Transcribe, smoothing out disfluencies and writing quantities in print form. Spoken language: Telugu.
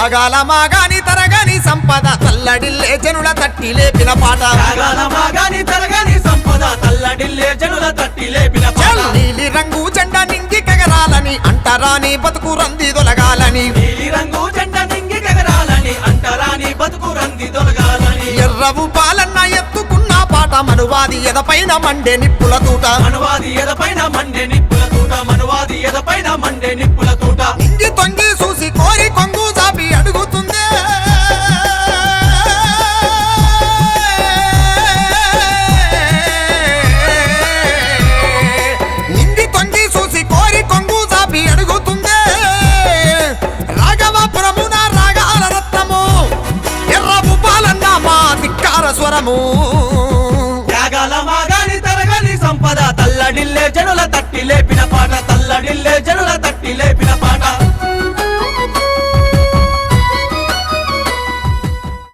త్యాగాల మాగాని తరగని సంపద తల్లడిల్లే జనుల తట్టి లేపిన పాట త్యాగాల మాగాని తరగని సంపద తల్లడిల్లే జనుల తట్టి లేపిన పాట నీలి రంగు జెండా నింగి కగరాలని అంటరాని బతుకు రంది దొలగాలని నీలి రంగు జెండా నింగి కగరాలని అంటరాని బతుకు రంది దొలగాలని ఎర్రవు పాలన్న ఎత్తుకున్న పాట మనువాది ఎదపైన మండే నిప్పుల తూట మనువాది ఎదపైన మండే నిప్పుల తూట మనువాది ఎదపైన మండే నిప్పుల తూట నింగి తొంగి చూసి కోరి కొంగు జాపి అడుగుతుందే నింగి తొంగి చూసి కోరి కొంగు జాపి అడుగుతుందే రాఘవపురమున రాగాల రత్నము ఎర్రవు పాలన్న మా ధిక్కార స్వరము త్యాగాల మాగాని తరగని సంపద తల్లడిల్లే జనుల తట్టి లేపిన పాట తల్లడిల్లే